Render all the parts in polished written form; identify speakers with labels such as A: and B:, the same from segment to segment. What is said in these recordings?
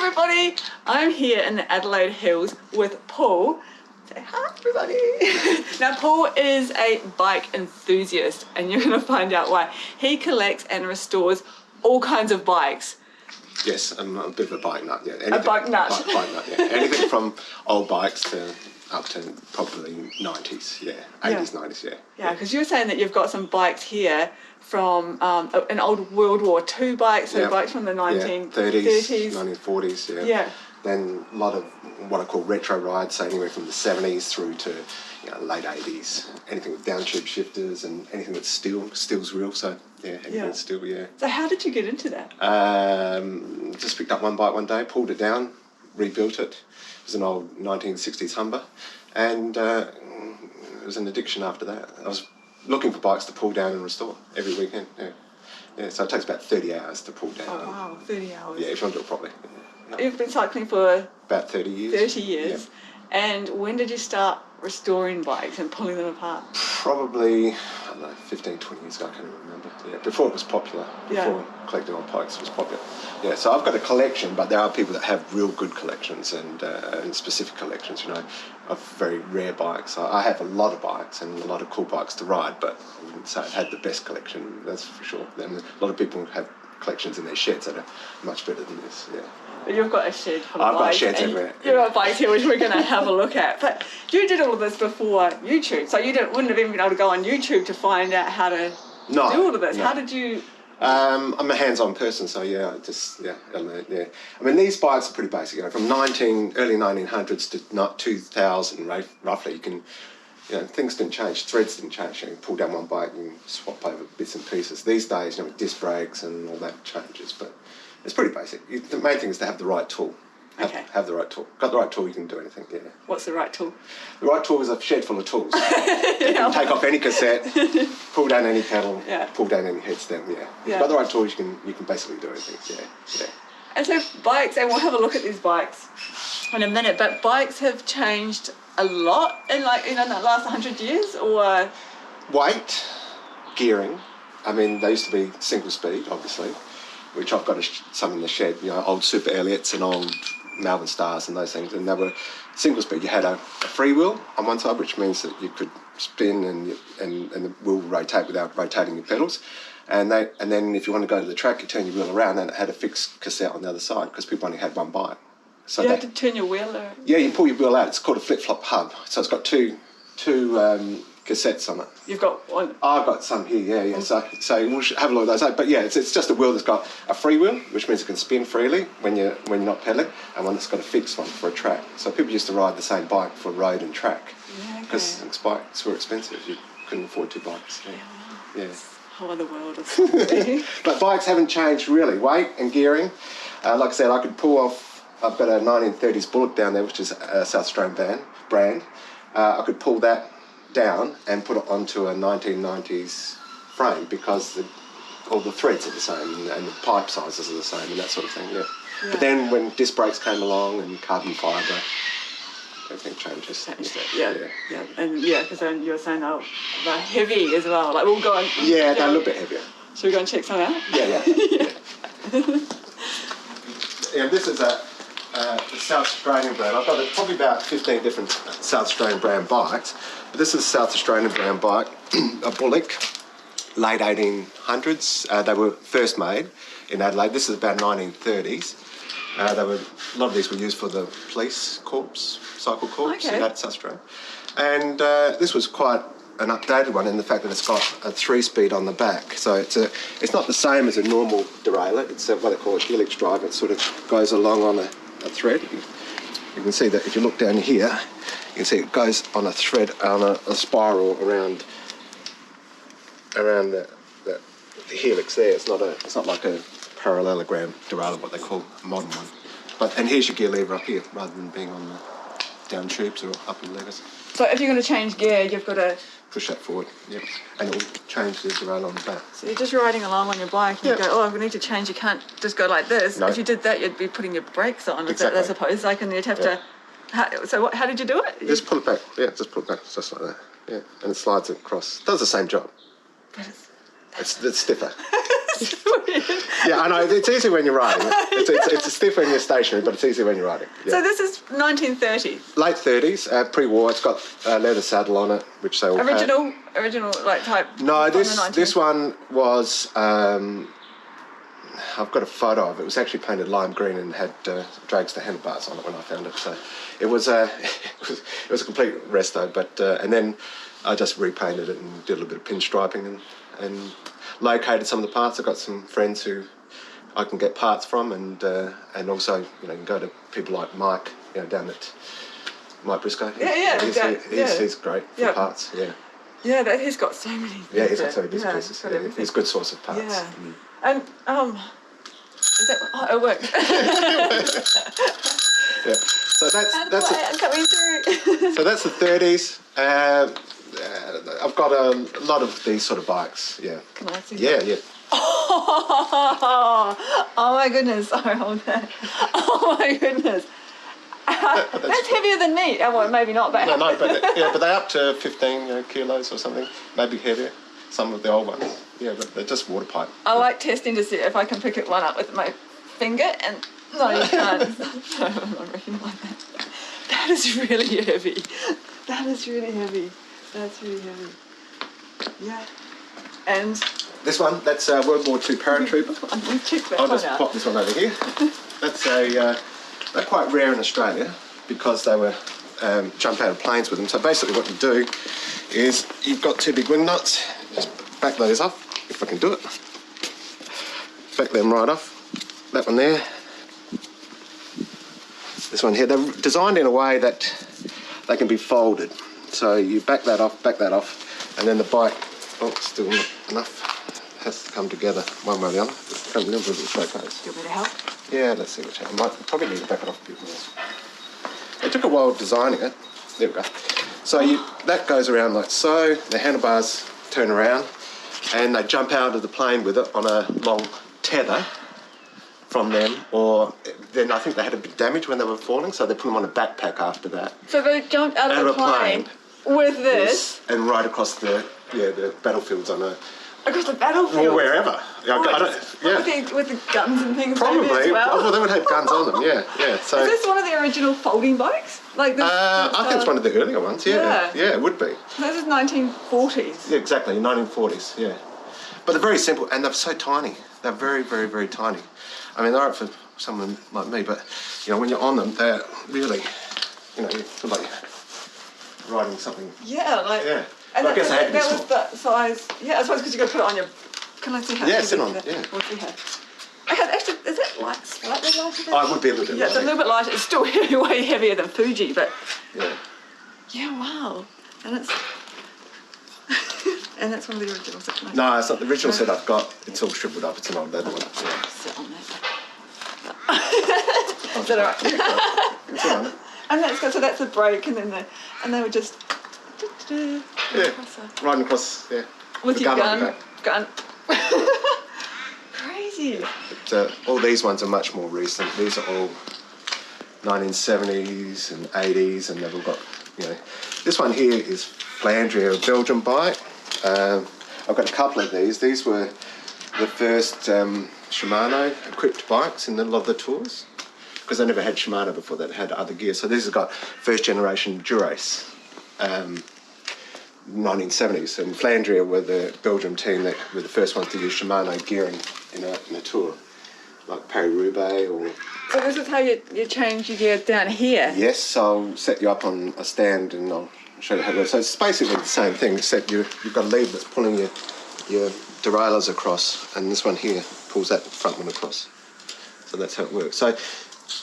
A: everybody, I'm here in the Adelaide Hills with Paul. Say hi everybody. Now Paul is a bike enthusiast and you're going to find out why. He collects and restores all kinds of bikes.
B: Yes, I'm a bit of a bike nut, yeah.
A: A bike nut?
B: Bike nut, yeah. Anything from old bikes to up to probably 90s, yeah. 80s, 90s, yeah.
A: Yeah, because you were saying that you've got some bikes here from an old World War II bike, so bikes from the 1930s.
B: 1940s, yeah.
A: Yeah.
B: Then a lot of what I call retro rides, so anywhere from the 70s through to late 80s. Anything with down tube shifters and anything that's steel. Steel's real, so yeah, anything that's steel, yeah.
A: So how did you get into that?
B: Just picked up one bike one day, pulled it down, rebuilt it. It was an old 1960s Humber, and it was an addiction after that. I was looking for bikes to pull down and restore every weekend, yeah. So it takes about 30 hours to pull down.
A: Oh wow, 30 hours.
B: Yeah, if you want to do it properly. Yeah.
A: You've been cycling for?
B: About 30 years.
A: 30 years. Yeah. And when did you start restoring bikes and pulling them apart?
B: Probably, I don't know, 15, 20 years ago, I can't even remember. Yeah, before it was popular, before collecting old bikes was popular. Yeah, so I've got a collection, but there are people that have real good collections and specific collections, of very rare bikes. I have a lot of bikes and a lot of cool bikes to ride, but I wouldn't say I've had the best collection, that's for sure. And a lot of people have collections in their sheds that are much better than this, yeah.
A: But you've got a shed full of
B: bikes. I've got sheds everywhere.
A: You've got bikes here which we're going to have a look at. But you did all of this before YouTube, so you wouldn't have even been able to go on YouTube to find out how to do all of this.
B: No.
A: How did you...
B: I'm a hands-on person, so I mean, these bikes are pretty basic. From early 1900s to 2000, roughly, you can... things didn't change, threads didn't change. You pull down one bike and swap over bits and pieces. These days, with disc brakes and all that changes, but it's pretty basic. The main thing is to have the right tool. Have the right tool. Got the right tool, you can do anything, yeah.
A: What's the right tool?
B: The right tool is a shed full of tools. You can take off any cassette, pull down any pedal, pull down any headstem, If you've got the right tools, you can basically do anything, yeah.
A: And so bikes, and we'll have a look at these bikes in a minute, but bikes have changed a lot in the last 100 years, or? Weight,
B: gearing. I mean, they used to be single speed, obviously, which I've got some in the shed, old Super Elliots and old Malvern Stars and those things, and they were single speed. You had a free wheel on one side, which means that you could spin and the wheel would rotate without rotating your pedals. And then if you want to go to the track, you turn your wheel around and it had a fixed cassette on the other side because people only had one bike. So
A: you have to turn your wheel around?
B: Yeah, you pull your wheel out. It's called a flip-flop hub. So it's got two cassettes on it.
A: You've got one?
B: I've got some here, yeah. So we'll have a look at those. But yeah, it's just a wheel that's got a free wheel, which means it can spin freely when you're not pedaling, and one that's got a fixed one for a track. So people used to ride the same bike for road and track because bikes were expensive. You couldn't afford two bikes. Yeah.
A: Whole other world of something.
B: But bikes haven't changed really. Weight and gearing. Like I said, I could pull off. I've got a 1930s Bullock down there, which is a South Australian brand. I could pull that down and put it onto a 1990s frame because all the threads are the same and the pipe sizes are the same and that sort of thing, yeah. But then when disc brakes came along and carbon fibre, everything changes.
A: Yeah. And because then you were saying they're heavy as well. Like we'll go on.
B: Yeah, they're a little bit heavier.
A: Should we go and check some out?
B: Yeah. Yeah, this is a South Australian brand. I've got probably about 15 different South Australian brand bikes, but this is a South Australian brand bike, a Bullock, late 1800s. They were first made in Adelaide. This is about 1930s. A lot of these were used for the police corps, cycle corps in South Australia. And this was quite an updated one in the fact that it's got a 3-speed on the back. So it's not the same as a normal derailleur. It's what they call a helix drive. It sort of goes along on a thread. You can see that if you look down here, you can see it goes on a thread, on a spiral around the helix there. It's not like a parallelogram derailleur, what they call a modern one. And here's your gear lever up here, rather than being on the down tubes or up in levers.
A: So if you're going to change gear, you've got to
B: push that forward, and it will change the derailleur on the back.
A: So you're just riding along on your bike and you go, I need to change, you can't just go like this. No. If you did that, you'd be putting your brakes on, I suppose, and you'd have to... How did you do it?
B: Just pull it back, just pull it back, just like that, and it slides across. Does the same job. It's stiffer.
A: It's weird.
B: Yeah, I know. It's easy when you're riding. It's stiffer when you're stationary, but it's easy when you're riding. Yeah.
A: So this is 1930.
B: Late 30s, pre-war. It's got a leather saddle on it, which they all had.
A: Original like type.
B: No, this one was. I've got a photo of it. It was actually painted lime green and had dragster handlebars on it when I found it. So it was a complete resto. But and then I just repainted it and did a little bit of pinstriping and located some of the parts. I've got some friends who I can get parts from, and also you can go to people like Mike, down at Mike Briscoe. He's great for parts. Yeah.
A: Yeah, he's got so many.
B: Yeah, he's got so many bits and pieces. Yeah, he's a good source of parts.
A: Yeah. And is that it works?
B: Yeah. So that's
A: coming through.
B: So that's the 30s. I've got a lot of these sort of bikes. Yeah.
A: Can I see?
B: Yeah, yeah.
A: Oh my goodness! Sorry, hold that. Oh my goodness. That's heavier than me. Oh, well, maybe not, but
B: but they're up to 15 kilos or something, maybe heavier. Some of the old ones, but they're just water pipe.
A: I like testing to see if I can pick one up with my finger, and no, you can't. No, I'm not reckon like that. That is really heavy. That is really heavy. That's really heavy. Yeah. And
B: this one, that's World War II paratrooper. I'll just pop this one over here. That's they're quite rare in Australia because they were jump out of planes with them. So basically what you do is you've got two big wing nuts. Just back those off, if I can do it. Back them right off. That one there. This one here. They're designed in a way that they can be folded. So you back that off, and then the bike, still not enough, has to come together one way or the other. It's come a little bit straight pace.
A: Do you want me to help?
B: Yeah, let's see what's happening. Might probably need to back it off a bit more. It took a while designing it. There we go. So that goes around like so. The handlebars turn around, and they jump out of the plane with it on a long tether from them, or then I think they had a bit of damage when they were falling, so they put them on a backpack after that.
A: So they jumped out of the plane with this?
B: And right across the battlefields on a...
A: Across the battlefield?
B: Or wherever.
A: With the guns and things.
B: Probably.
A: Maybe as well.
B: They would have guns on them, yeah. So,
A: is this one of the original folding bikes? Like this?
B: I think it's one of the earlier ones, yeah. Yeah, it would be.
A: This is 1940s.
B: Yeah, exactly, 1940s, yeah. But they're very simple, and they're so tiny. They're very, very, very tiny. I mean, they're up for someone like me, but, when you're on them, they're really, you feel like riding something.
A: Yeah, like...
B: Yeah.
A: And
B: I guess
A: that was the size... Yeah, I suppose because you've got to put it on your... Can I see how...
B: Yeah, sit on it, yeah.
A: We'll see how... Actually, is it slightly lighter than...
B: Oh, it would be a little bit lighter.
A: Yeah, it's a little bit lighter. It's still way heavier than Fuji, but...
B: Yeah.
A: Yeah, wow. And it's... and that's one of the original sets.
B: No, it's not the original set I've got. It's all shriveled up. It's an old leather one. Yeah.
A: Sit on that. Is that all right?
B: Yeah, sit on it.
A: And that's good. So that's a brake, and then they were just...
B: Yeah, riding across,
A: with your gun.
B: Gun.
A: Crazy.
B: But, all these ones are much more recent. These are all 1970s and 80s, and they've all got, This one here is Flandria, a Belgian bike. I've got a couple of these. These were the first Shimano equipped bikes in a lot of the tours, because they never had Shimano before. They had other gear. So these have got first generation Durace. 1970s, and Flandria were the Belgian team that were the first ones to use Shimano gearing in a tour, like Paris-Roubaix or...
A: So this is how you change your gear down here?
B: Yes, I'll set you up on a stand and I'll show you how to do it. So it's basically the same thing, except you've got a lever that's pulling your derailleurs across, and this one here pulls that front one across. So that's how it works. So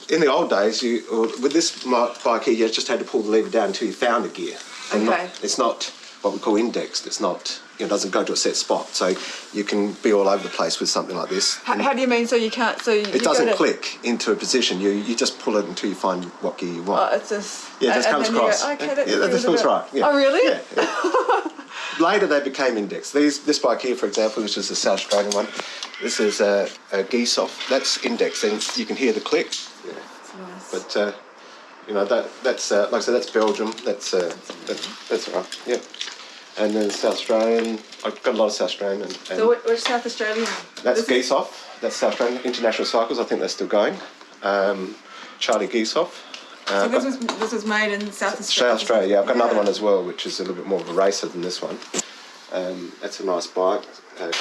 B: in the old days, with this bike here, you just had to pull the lever down until you found a gear. And it's not what we call indexed. It's not, it doesn't go to a set spot. So you can be all over the place with something like this.
A: How do you mean? So you can't?
B: It doesn't click into a position. You just pull it until you find what gear you want.
A: Oh, it's just...
B: Yeah, it just comes across. This feels right. Yeah.
A: Oh, really?
B: Yeah. Later they became indexed. This bike here, for example, which is a South Australian one, this is a Giesauf. That's indexed, and you can hear the click. Yeah. That's nice. But that's like I said, that's Belgium. That's all right. Yeah. And then South Australian, I've got a lot of South Australian. And
A: So which South Australian?
B: that's Giesauf, that's South Australian. International Cycles, I think they're still going. Charlie Giesauf.
A: So this was made in South Australia?
B: South Australia, yeah. I've got another one as well, which is a little bit more of a racer than this one. That's a nice bike.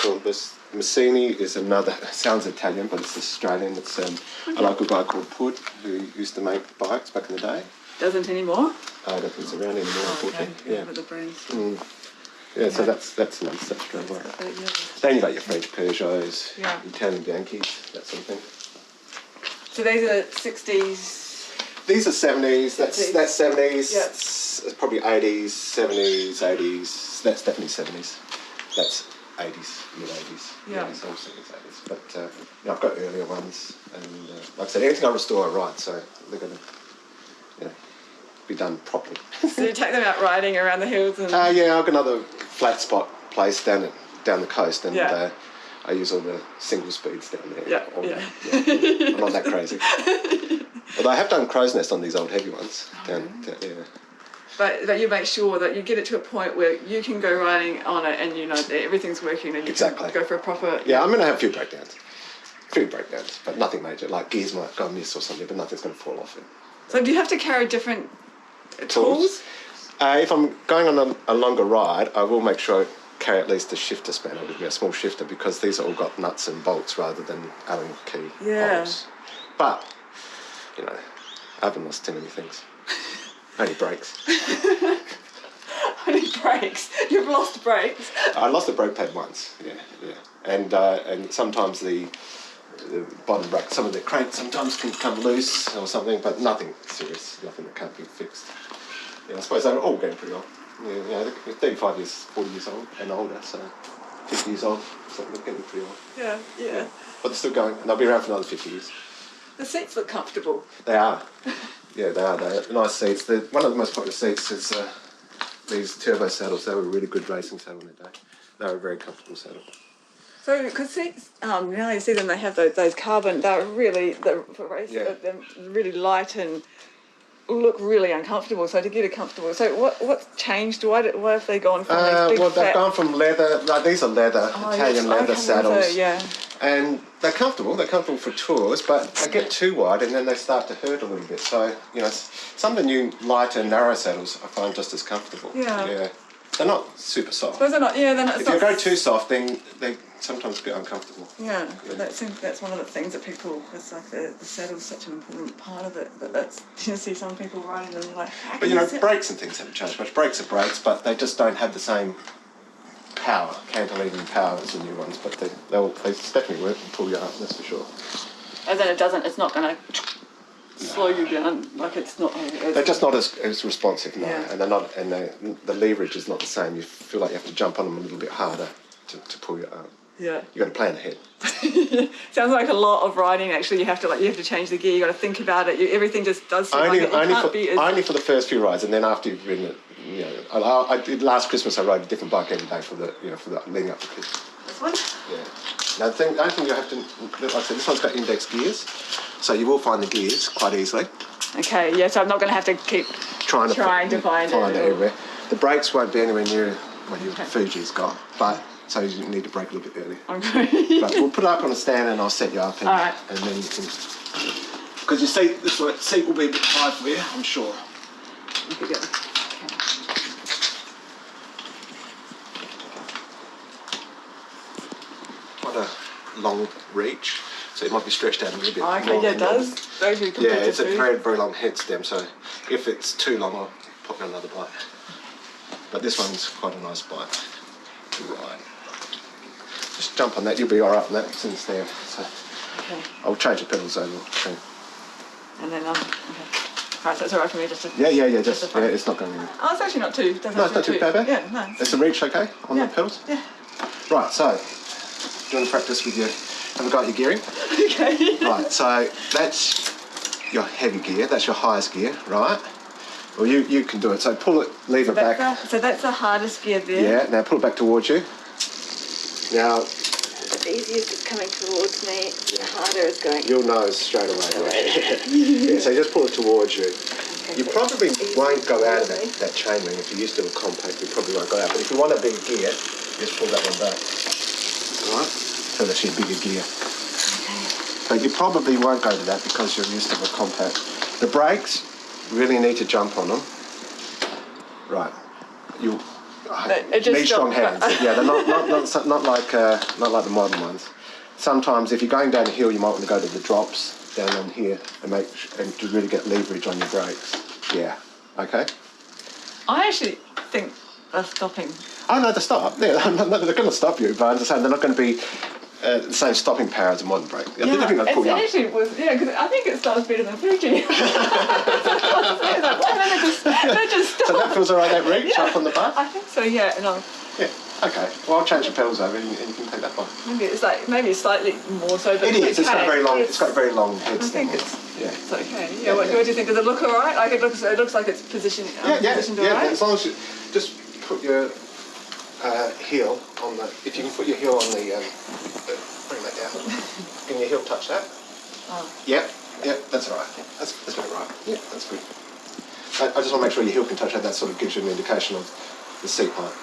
B: Columbus. Macini is another, sounds Italian, but it's Australian. It's a local guy called Pud, who used to make bikes back in the day.
A: Doesn't anymore?
B: I don't think it's around anymore, unfortunately.
A: Yeah, but the brands.
B: Yeah, so that's another South Australian bike. Then you've got your French Peugeots, Italian Bianchis, that sort of thing.
A: So these are 60s?
B: These are 70s, that's 70s,
A: Yeah.
B: it's probably 80s, 70s, 80s, that's definitely 70s. That's 80s, mid-80s.
A: Yeah.
B: So 70s, 80s. But I've got earlier ones, and like I said, everything I restore I write, so they're going to be done properly.
A: So you take them out riding around the hills? And
B: Yeah, I've got another flat spot place down the coast, and I use all the single speeds down there.
A: Yeah.
B: I'm not that crazy. Although I have done crow's nest on these old heavy ones.
A: But you make sure that you get it to a point where you can go riding on it and you know that everything's working and you can go for a proper...
B: Yeah, I'm going to have a few breakdowns. But nothing major. Like gears might go miss or something, but nothing's going to fall off it.
A: So do you have to carry different tools?
B: If I'm going on a longer ride, I will make sure I carry at least a shifter spanner with me, a small shifter, because these are all got nuts and bolts rather than Allen key holes. But, I haven't lost too many things. Only brakes.
A: Only brakes? You've lost brakes?
B: I lost a brake pad once, yeah. And sometimes the bottom brake, some of the cranks sometimes can come loose or something, but nothing serious, nothing that can't be fixed. I suppose they're all getting pretty old. They're 35 years, 40 years old and older, so 50 years old, so they're getting pretty old.
A: Yeah.
B: But they're still going, and they'll be around for another 50 years.
A: The seats look comfortable. They
B: are. Yeah, they are. They're nice seats. One of the most popular seats is these turbo saddles. They were a really good racing saddle in their day. They were a very comfortable saddle.
A: So, because seats, now you see them, they have those carbon, they're really, they're really light and look really uncomfortable. So to get a comfortable, so what's changed? Why have they gone from these big
B: they've gone from leather, these are leather, Italian leather saddles. And they're comfortable for tours, but they get too wide and then they start to hurt a little bit. So, some of the new lighter, narrow saddles I find just as comfortable. Yeah. They're not super soft.
A: They're not, they're not.
B: If you go too soft, then they sometimes get uncomfortable.
A: Yeah, but that's one of the things that people, it's like the saddle's such an important part of it, but that's, you see some people riding them like...
B: But brakes and things haven't changed much. Brakes are brakes, but they just don't have the same power, cantilevering power as the new ones, but they definitely work and pull you up, that's for sure.
A: And then it's not going to slow you down, like it's not...
B: They're just not as responsive, no,
A: Yeah.
B: and they're not, and the leverage is not the same. You feel like you have to jump on them a little bit harder to pull you up.
A: Yeah.
B: You got to plan ahead.
A: Sounds like a lot of riding. Actually, you have to change the gear. You got to think about it. Everything just does seem like it can't be as...
B: Only for the first few rides, and then after you've ridden it, I did last Christmas. I rode a different bike every day for the leading up to Christmas.
A: This one?
B: Yeah. Now the only thing you have to, like I said, this one's got index gears, so you will find the gears quite easily.
A: Okay. Yeah. So I'm not going to have to keep trying to find it
B: everywhere. The brakes won't be anywhere near what your Fuji's got, but. So you need to brake a little bit early.
A: Okay.
B: But we'll put it up on a stand and I'll set you up. And,
A: Alright.
B: And then you can... Because your seat will be a bit high for you, I'm sure.
A: Okay.
B: Quite a long reach, so it might be stretched out a little bit.
A: Okay, yeah, it does.
B: Yeah, it's a very, very long head stem, so if it's too long, I'll pop on another bike. But this one's quite a nice bike to ride. Just jump on that, you'll be alright on that, it's in the stand. So I'll change the pedals over. Okay.
A: And then, okay. Alright, so it's alright for me just to...
B: Yeah, it's not going to...
A: Oh, it's actually not too...
B: No, it's not too bad.
A: Yeah, no.
B: Is the reach okay on the pedals?
A: Yeah.
B: Right, so, do you want to practice with have a go at your gearing?
A: Okay.
B: Right, so that's your heavy gear, that's your highest gear, right? Well, you can do it, so pull it, leave it back.
A: So that's the hardest gear there?
B: Yeah, now pull it back towards you. Now...
A: The easiest is coming towards me, the harder is going...
B: You'll know straight away. Right? Yeah, so you just pull it towards you. You probably won't go out of that chain ring. If you're used to a compact, you probably won't go out. But if you want a big gear, just pull that one back. Alright? So that's your bigger gear. Okay. But you probably won't go to that because you're used to a compact. The brakes, really need to jump on them. Right. You need strong hands. Yeah, they're not like the modern ones. Sometimes if you're going down a hill, you might want to go to the drops down on here and to really get leverage on your brakes. Yeah. Okay.
A: I actually think they're stopping.
B: Oh no, they stop. Yeah, they're going to stop you, but I understand they're not going to be the same stopping power as a modern brake. Yeah, they're definitely going to pull you up.
A: Actually was because I think it starts better than Fuji. They just stop.
B: So that feels alright. That reach up on the bar.
A: I think so. Yeah. No.
B: Yeah. Okay. Well, I'll change the pedals over, and you can take that one.
A: Maybe slightly more so. But
B: it is. It's got a very long. It's got a very long head.
A: I think it's okay. Yeah. What do you think? Does it look alright? Like it looks like it's positioned. Positioned alright.
B: As long as you just put your heel on the. If you can put your heel on the. Bring that down. Can your heel touch that? Oh. Yep. That's alright. That's about right. Yeah, that's good. I just want to make sure your heel can touch that. That sort of gives you an indication of the seat height.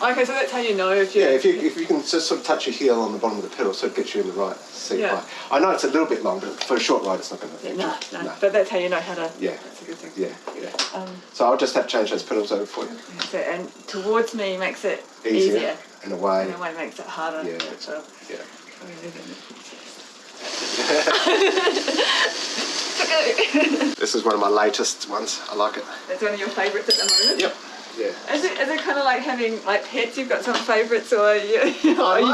A: Okay, so that's how you know if you...
B: Yeah, if you can just sort of touch your heel on the bottom of the pedal, so it gets you in the right seat height. I know it's a little bit long, but for a short ride it's not going to affect you.
A: No. But that's how you know how to...
B: Yeah.
A: That's a good thing.
B: Yeah. So I'll just have to change those pedals over for you.
A: So, and towards me makes it
B: easier. In a way.
A: In a way makes it harder.
B: Yeah.
A: So,
B: This is one of my latest ones. I like it.
A: That's one of your favourites at the moment?
B: Yep. Yeah.
A: Is it kind of like having like pets? You've got some favourites, or you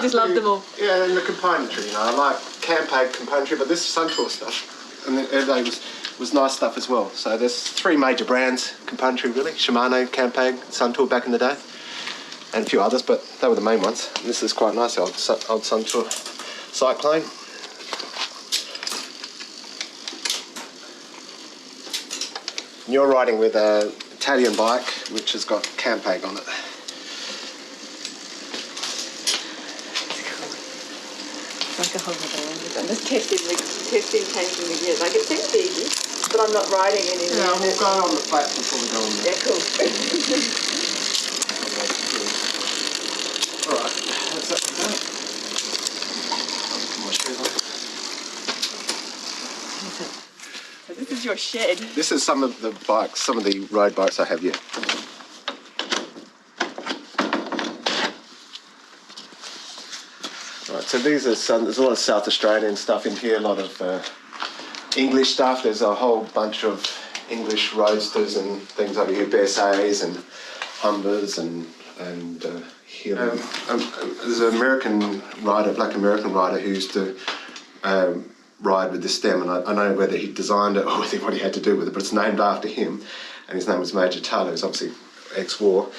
A: just love them all?
B: Yeah, and the componentry. I like Campag componentry, but this Suntour stuff, and Adelaide was nice stuff as well. So there's 3 major brands componentry really: Shimano, Campag, Suntour back in the day, and a few others, but they were the main ones. And this is quite nice, the old Suntour Cyclone. And you're riding with a Italian bike which has got Campag on it.
A: Like a holiday. I'm just testing, changing the gears. Like it seems easy, but I'm not riding anymore.
B: Yeah, we'll go on the flats before we go on there.
A: Yeah, cool.
B: Alright, that's that for that. I'll put my shoes on.
A: So this is your shed.
B: This is some of the bikes, some of the road bikes I have here. Right, so these are there's a lot of South Australian stuff in here, a lot of English stuff. There's a whole bunch of English roadsters and things over here, BSAs and Humbers and here. There's an American rider, black American rider who used to ride with this stem, and I don't know whether he designed it or what he had to do with it, but it's named after him, and his name was Major Taylor, who's obviously ex-war,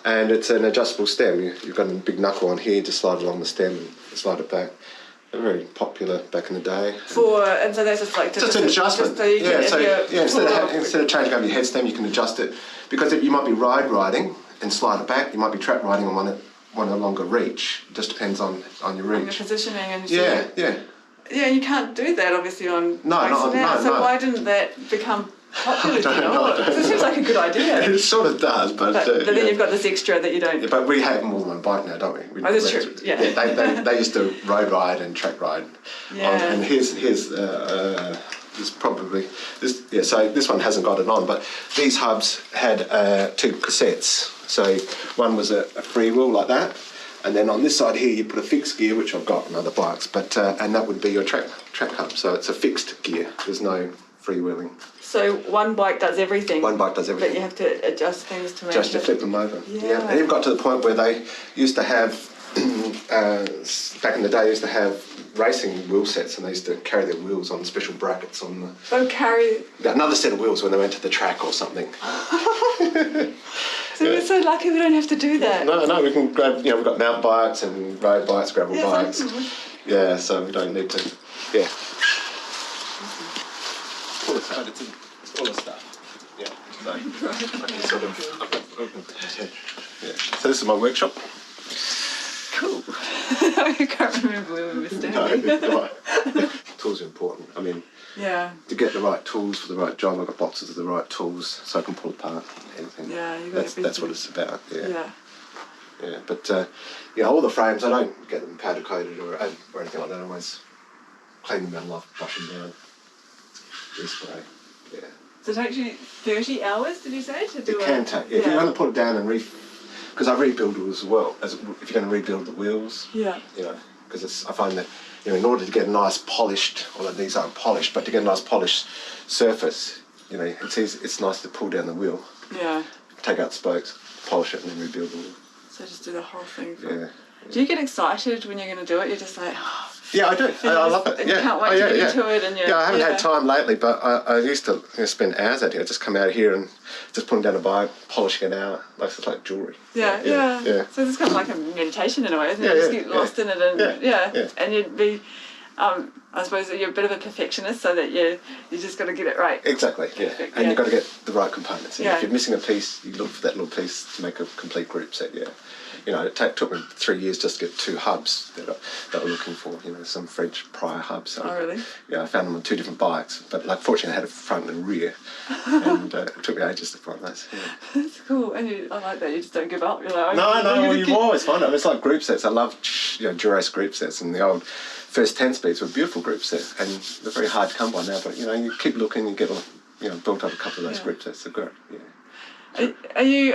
B: and it's an adjustable stem. You've got a big knuckle on here, just slide along the stem and slide it back. They're very popular back in the day.
A: And so there's just like...
B: Just an adjustment. Instead of changing over your head stem, you can adjust it, because if you might be riding and slide it back, you might be track riding and want a longer reach. It just depends on your reach.
A: On your positioning and...
B: Yeah,
A: you can't do that obviously on
B: No.
A: So why didn't that become popular? It seems like a good idea.
B: It sort of does, but
A: then you've got this extra that you don't.
B: Yeah, but we have them all on a bike now, don't we?
A: That's true. Yeah.
B: They used to road ride and track ride.
A: Yeah.
B: And here's probably this. Yeah, so this one hasn't got it on, but these hubs had 2 cassettes. So one was a free wheel like that. And then on this side here, you put a fixed gear, which I've got on other bikes, but and that would be your track hub. So it's a fixed gear. There's no freewheeling.
A: So one bike does everything.
B: One bike does everything.
A: But you have to adjust things to make
B: just to flip them over. Yeah. And you've got to the point where they used to have back in the day, used to have racing wheel sets, and they used to carry their wheels on special brackets on the.
A: Don't carry.
B: Another set of wheels when they went to the track or something.
A: So we're so lucky we don't have to do that.
B: No, we can grab, we've got mountain bikes and road bikes, gravel bikes. Yeah, so we don't need to, Full of stuff. It's full of stuff. Yeah, so I can sort of, So this is my workshop.
A: Cool. I can't remember where we were standing.
B: No, Tools are important. I mean,
A: Yeah.
B: to get the right tools for the right job, I've got boxes of the right tools so I can pull apart anything.
A: Yeah, you got
B: that's what it's about.
A: Yeah.
B: Yeah, but you know, all the frames, I don't get them powder coated or anything like that. I always clean them metal off, brush them down, respray. Yeah.
A: So it takes you 30 hours, did you say, to do
B: It can take. If you're going to put it down and because I rebuild it as well. If you're going to rebuild the wheels.
A: Yeah.
B: You know, because I find that, you know, in order to get a nice polished, well, these aren't polished, but to get a nice polished surface, you know, it's nice to pull down the wheel.
A: Yeah.
B: Take out the spokes, polish it, and then rebuild the wheel.
A: So just do the whole thing.
B: Yeah.
A: Do you get excited when you're going to do it? You're just like, oh.
B: Yeah, I do. I love it.
A: And
B: yeah.
A: you can't wait to get into it. And
B: I haven't had time lately, but I used to spend hours out here. I just come out here and just putting down a bike, polishing it out. It's like jewellery.
A: Yeah. So it's kind of like a meditation in a way, isn't it?
B: Yeah,
A: You just get lost in it, and
B: yeah.
A: and you'd be. I suppose you're a bit of a perfectionist, so that you just got to get it right.
B: Exactly, yeah. And you've got to get the right components.
A: Yeah.
B: If you're missing a piece, you look for that little piece to make a complete group set, yeah. You know, it took me 3 years just to get 2 hubs that I was looking for, you know, some French prior hubs. So,
A: Oh, really?
B: Yeah, I found them on 2 different bikes, but like fortunately I had a front and rear, and it took me ages to find those. Yeah.
A: That's cool, and I like that. You just don't give up. You're like,
B: No, well, you always find them. It's like group sets. I love, you know, Duras group sets, and the old first 10 speeds were beautiful group sets, and they're very hard to come by now. But you know, you keep looking, you get, you know, built up a couple of those group sets. They're great. Yeah.
A: Are you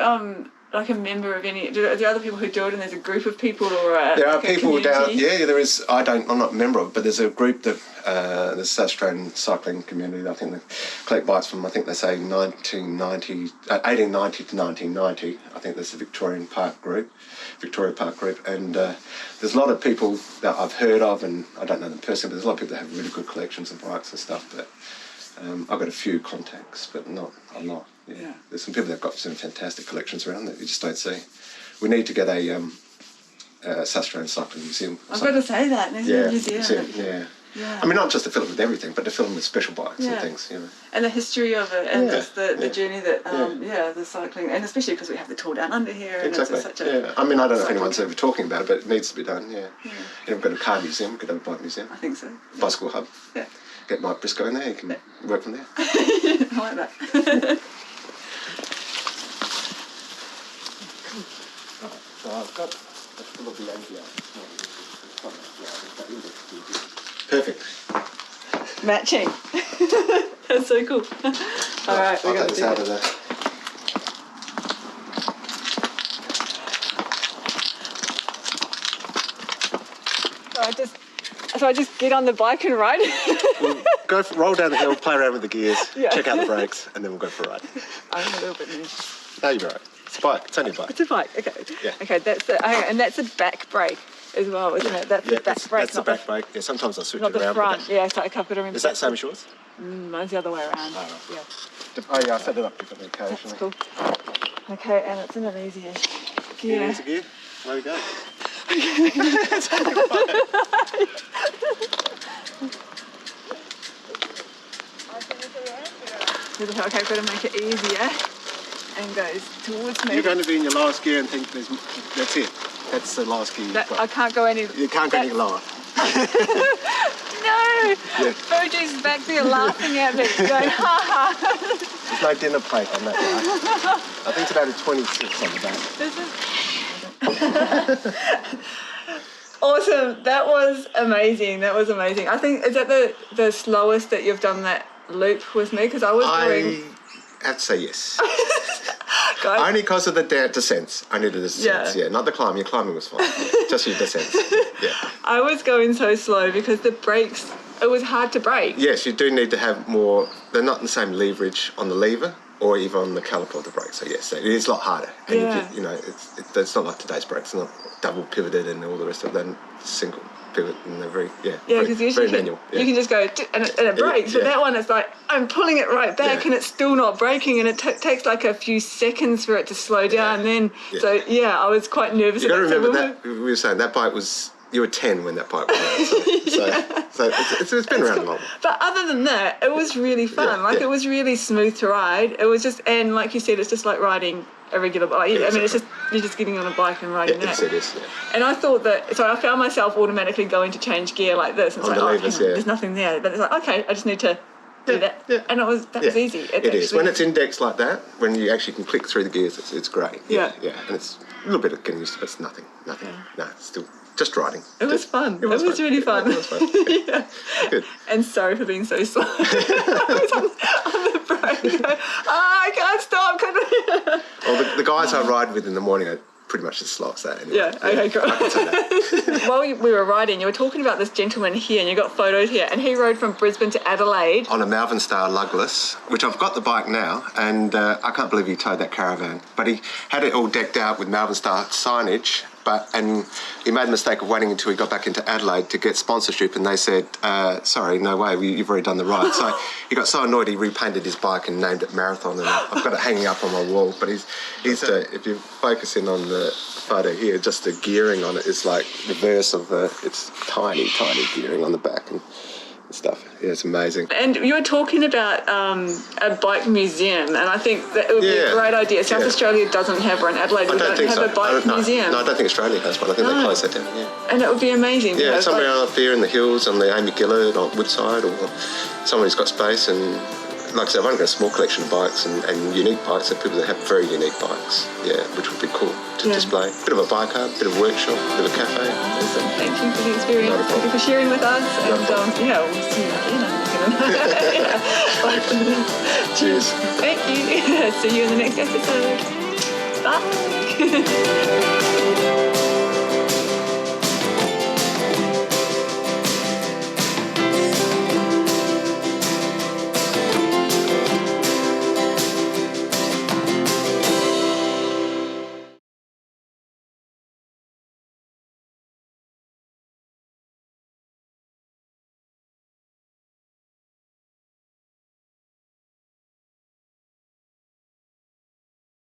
A: like a member of any? Are there other people who do it, and there's a group of people, or
B: there are
A: like
B: people
A: a
B: down.
A: community?
B: Yeah, there is. I'm not a member of, but there's a group that the South Australian cycling community. I think they collect bikes from. I think they say 1890 to 1990. I think there's the Victoria Park group, and there's a lot of people that I've heard of, and I don't know them personally, but there's a lot of people that have really good collections of bikes and stuff. But I've got a few contacts, but not a lot. Yeah. There's some people that have got some fantastic collections around that you just don't see. We need to get a South Australian Cycling Museum.
A: I've got to say that. There's a museum.
B: Yeah. I mean, not just to fill it with everything, but to fill it with special bikes and things, you know.
A: And the history of it, and just the journey that, the cycling, and especially because we have the Tour Down Under here. And
B: exactly.
A: It's just such a
B: I mean, I don't know if anyone's ever talking about it, but it needs to be done, yeah. You know, we've got a car museum, we could have a bike museum.
A: I think so.
B: Bicycle hub.
A: Yeah.
B: Get Mike Briscoe in there, you can work from there.
A: I like that.
B: So I've got a full of Bianchi. Perfect.
A: Matching. That's so cool. All right,
B: I'll
A: we're going
B: take
A: to
B: this
A: do
B: out
A: that.
B: of there.
A: So I just get on the bike and ride.
B: We'll roll down the hill, play around with the gears,
A: Yeah.
B: check out the brakes, and then we'll go for a ride.
A: I'm a little bit nervous.
B: No, you're right. It's a bike. It's only a bike.
A: It's a bike. Okay.
B: Yeah.
A: Okay, and that's a back brake as well, isn't it? That's the back brake.
B: That's the back brake. Yeah, sometimes I switch
A: Not
B: it
A: the
B: around.
A: front. Yeah, so I've got to remember.
B: Is that the same as yours?
A: Mine's the other way around.
B: Oh,
A: Yeah.
B: Oh yeah, I set it up differently occasionally.
A: That's cool. Okay, and it's in an easier gear.
B: Here's the gear. There we go.
A: Okay, I've got to make it easier and goes towards me.
B: You're going to be in your last gear and think that's it. That's the last gear.
A: I can't go any.
B: You can't go any lower.
A: No!
B: Yeah.
A: Fuji's back there laughing at me, going, ha ha.
B: There's no dinner plate on that bike. I think it's about a 26 on the back.
A: This is awesome. That was amazing. I think, is that the slowest that you've done that loop with me? Because I was doing...
B: I have to say yes.
A: Guys,
B: Only because of the descents. Only the descents, yeah. Not the climb. Your climbing was fine. Yeah. Just your descents. Yeah.
A: I was going so slow because the brakes, it was hard to brake.
B: Yes, you do need to have more. They're not the same leverage on the lever or even on the caliper of the brake. So yes, it is a lot harder. And you know, it's not like today's brakes. It's not double pivoted and all the rest of them. Single pivot, and they're very
A: because usually
B: very manual.
A: You can just go and it brakes. But that one, it's like I'm pulling it right back and it's still not braking, and it takes like a few seconds for it to slow down. Then so I was quite nervous.
B: You got to
A: about
B: remember that we were saying that bike was You were 10 when that bike was out, so it's been around a long.
A: But other than that, it was really fun. It was really smooth to ride. It was just, and like you said, it's just like riding a regular bike. I mean, it's just, you're just getting on a bike and riding that.
B: Yes, it is,
A: And I thought that, so I found myself automatically going to change gear like this. And it's like, there's nothing there. But it's like, okay, I just need to do that. And that was easy.
B: It is. When it's indexed like that, when you actually can click through the gears, it's great. Yeah. And it's a little bit of getting used to it, but it's nothing. No, it's still just riding.
A: It was fun. It was really fun.
B: It was fun. Good.
A: And sorry for being so slow. I was on the brake. I can't stop.
B: Well, the guys I ride with in the morning are pretty much as slow as that anyway.
A: Okay, cool.
B: I can say that.
A: While we were riding, you were talking about this gentleman here, and you got photos here, and he rode from Brisbane to Adelaide. On
B: a Malvern Star lugless, which I've got the bike now, and I can't believe he towed that caravan. But he had it all decked out with Malvern Star signage, and he made the mistake of waiting until he got back into Adelaide to get sponsorship, and they said, sorry, no way, you've already done the ride. So he got so annoyed he repainted his bike and named it Marathon, and I've got it hanging up on my wall. But he's if you focus in on the photo here, just the gearing on it is like reverse of it's tiny gearing on the back and stuff. Yeah, it's amazing.
A: And you were talking about a bike museum, and I think that it would be a great idea. South Australia doesn't have one. Adelaide, we don't have a bike museum.
B: No, I don't think Australia has one. I think they closed that down,
A: And it would be amazing.
B: Yeah, somewhere up there in the hills on the Amy Gillard or Woodside, or someone who's got space. And like I said, I've only got a small collection of bikes and unique bikes, and people that have very unique bikes, which would be cool to display. Bit of a bike hub, bit of a workshop, bit of a cafe.
A: Awesome. Thank you for the experience. Thank you for sharing with us. And we'll see you again.
B: Cheers.
A: Thank you. See you in the next episode. Bye.